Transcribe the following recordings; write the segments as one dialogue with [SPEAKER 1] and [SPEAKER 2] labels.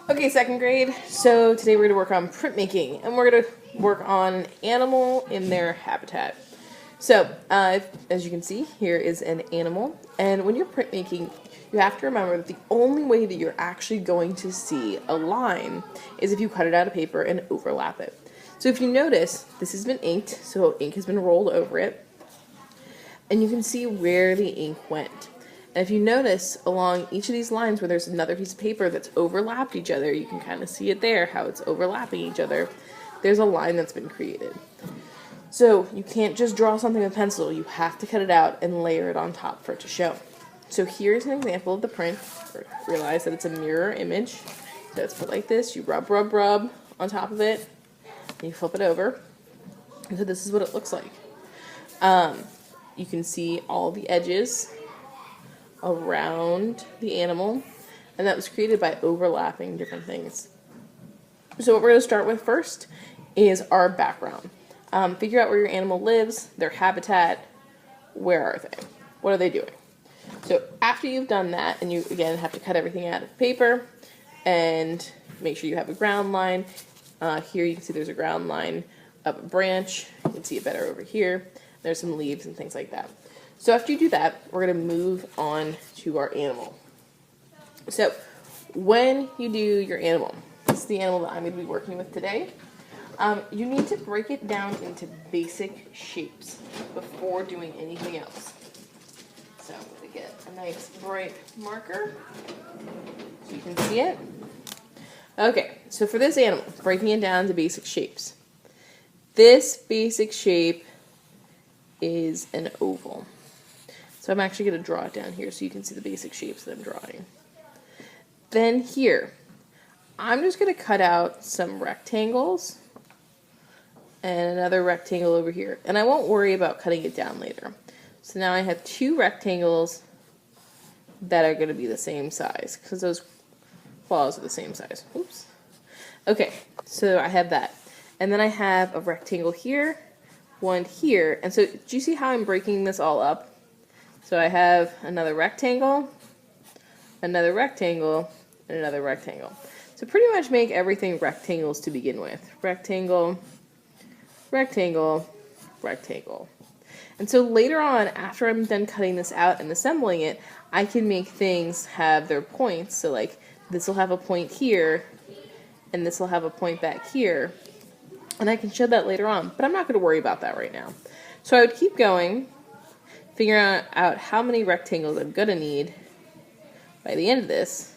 [SPEAKER 1] Okay, second grade. So today we're going to work on printmaking, and we're going to work on an animal in their habitat. So, as you can see, here is an animal, and when you're printmaking, you have to remember that the only way that you're actually going to see a line is if you cut it out of paper and overlap it. So if you notice, this has been inked, so ink has been rolled over it, and you can see where the ink went. And if you notice along each of these lines where there's another piece of paper that's overlapped each other, you can kind of see it there, how it's overlapping each other. There's a line that's been created. So you can't just draw something with a pencil, you have to cut it out and layer it on top for it to show. So here's an example of the print. Realize that it's a mirror image. So it's put like this, you rub on top of it, and you flip it over. And so this is what it looks like. You can see all the edges around the animal, and that was created by overlapping different things. So what we're going to start with first is our background. Figure out where your animal lives, their habitat, where are they, what are they doing. So after you've done that, and you again have to cut everything out of paper and make sure you have a ground line. Here you can see there's a ground line up a branch. You can see it better over here. There's some leaves and things like that. So after you do that, we're going to move on to our animal. So when you do your animal, this is the animal that I'm going to be working with today, you need to break it down into basic shapes before doing anything else. So I'm going to get a nice bright marker so you can see it. Okay, so for this animal, breaking it down to basic shapes. This basic shape is an oval. So I'm actually going to draw it down here so you can see the basic shapes that I'm drawing. Then here, I'm just going to cut out some rectangles and another rectangle over here. And I won't worry about cutting it down later. So now I have two rectangles that are going to be the same size because those claws are the same size. Oops. Okay, so I have that. And then I have a rectangle here, one here. And so do you see how I'm breaking this all up? So I have another rectangle, and another rectangle. So pretty much make everything rectangles to begin with. Rectangle, rectangle, rectangle. And so later on, after I'm done cutting this out and assembling it, I can make things have their points. So like this will have a point here, and this will have a point back here. And I can show that later on, but I'm not going to worry about that right now. So I would keep going, figuring out how many rectangles I'm going to need by the end of this.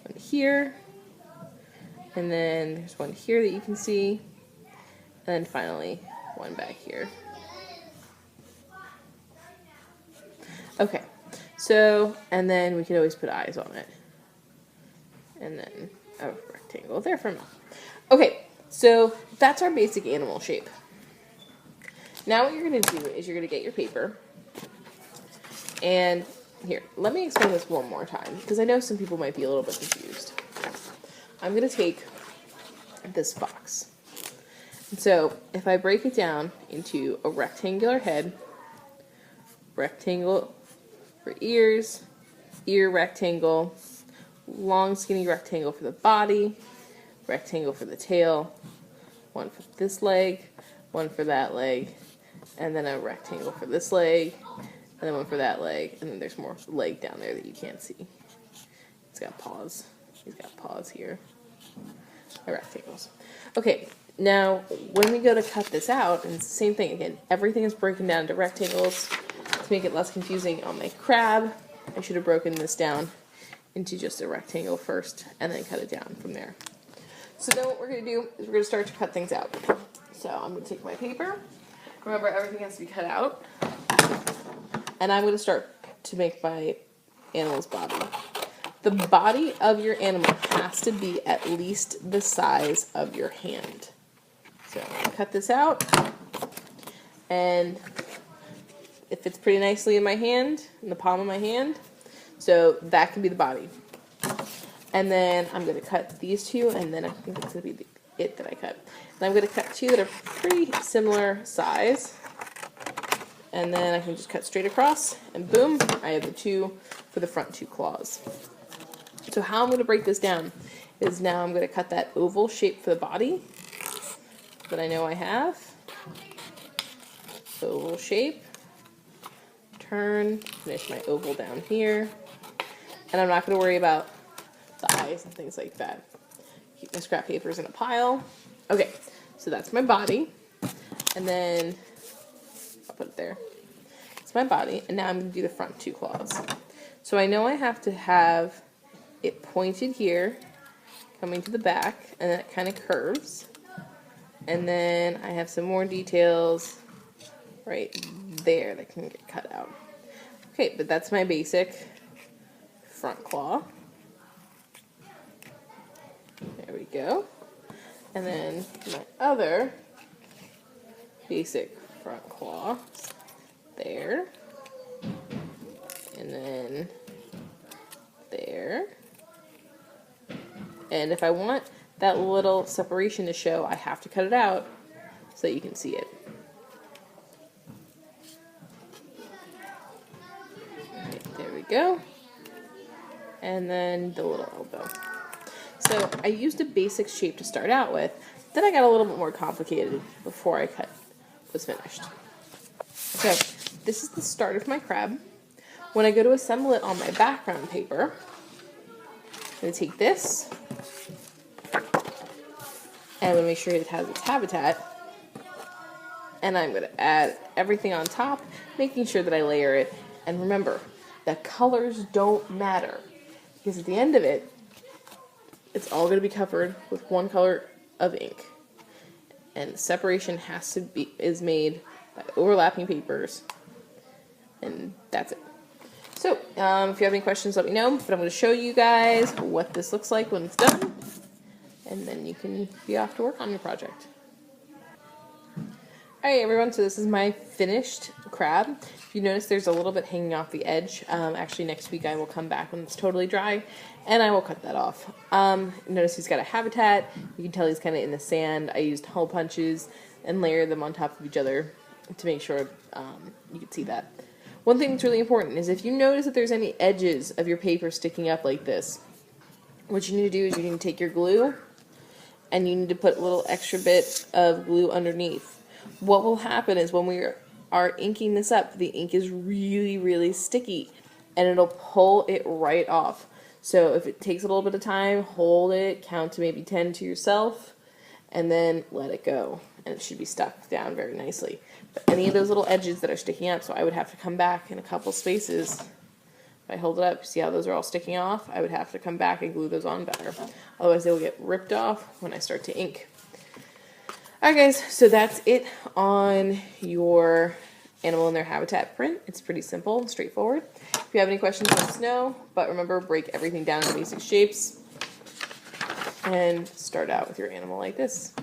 [SPEAKER 1] One here, and then there's one here that you can see, and then finally one back here. Okay, so, and then we can always put eyes on it. And then a rectangle there for a moment. Okay, so that's our basic animal shape. Now what you're going to do is you're going to get your paper. And here, let me explain this one more time, because I know some people might be a little bit confused. I'm going to take this box. And so if I break it down into a rectangular head, rectangle for ears, ear rectangle, long skinny rectangle for the body, rectangle for the tail, one for this leg, one for that leg, and then a rectangle for this leg, and then one for that leg, and then there's more leg down there that you can't see. It's got paws. He's got paws here. My rectangles. Okay, now when we go to cut this out, and it's the same thing again, everything is broken down into rectangles. To make it less confusing on my crab, I should have broken this down into just a rectangle first, and then cut it down from there. So then what we're going to do is we're going to start to cut things out. So I'm going to take my paper. Remember, everything has to be cut out. And I'm going to start to make my animal's body. The body of your animal has to be at least the size of your hand. So I'm going to cut this out. And it fits pretty nicely in my hand, in the palm of my hand. So that can be the body. And then I'm going to cut these two, and then I think it's going to be it that I cut. And I'm going to cut two that are pretty similar size. And then I can just cut straight across, and boom, I have the two for the front two claws. So how I'm going to break this down is now I'm going to cut that oval shape for the body that I know I have. Oval shape. Turn, finish my oval down here. And I'm not going to worry about the eyes and things like that. Keep my scrap papers in a pile. Okay, so that's my body. And then I'll put it there. It's my body. And now I'm going to do the front two claws. So I know I have to have it pointed here, coming to the back, and then it kind of curves. And then I have some more details right there that can get cut out. Okay, but that's my basic front claw. There we go. And then my other basic front claw there. And then there. And if I want that little separation to show, I have to cut it out so that you can see it. Okay, there we go. And then the little elbow. So I used a basic shape to start out with, then I got a little bit more complicated before I was finished. So this is the start of my crab. When I go to assemble it on my background paper, I'm going to take this, and I'm going to make sure it has its habitat, and I'm going to add everything on top, making sure that I layer it. And remember, the colors don't matter, because at the end of it, it's all going to be covered with one color of ink. And the separation is made by overlapping papers, and that's it. So, if you have any questions, let me know, but I'm going to show you guys what this looks like when it's done, and then you can be off to work on your project. Alright everyone, so this is my finished crab. If you notice there's a little bit hanging off the edge, actually next week I will come back when it's totally dry, and I will cut that off. Notice he's got a habitat, you can tell he's kind of in the sand. I used hole punches and layered them on top of each other to make sure you could see that. One thing that's really important is if you notice that there's any edges of your paper sticking up like this, what you need to do is you need to take your glue and you need to put a little extra bit of glue underneath. What will happen is when we are inking this up, the ink is really, really sticky and it'll pull it right off. So if it takes a little bit of time, hold it, count to maybe 10 to yourself, and then let it go. And it should be stuck down very nicely. But any of those little edges that are sticking up, so I would have to come back in a couple spaces. If I hold it up, see how those are all sticking off? I would have to come back and glue those on better. Otherwise they will get ripped off when I start to ink. Alright guys, so that's it on your animal in their habitat print. It's pretty simple and straightforward. If you have any questions, let us know. But remember, break everything down into basic shapes and start out with your animal like this.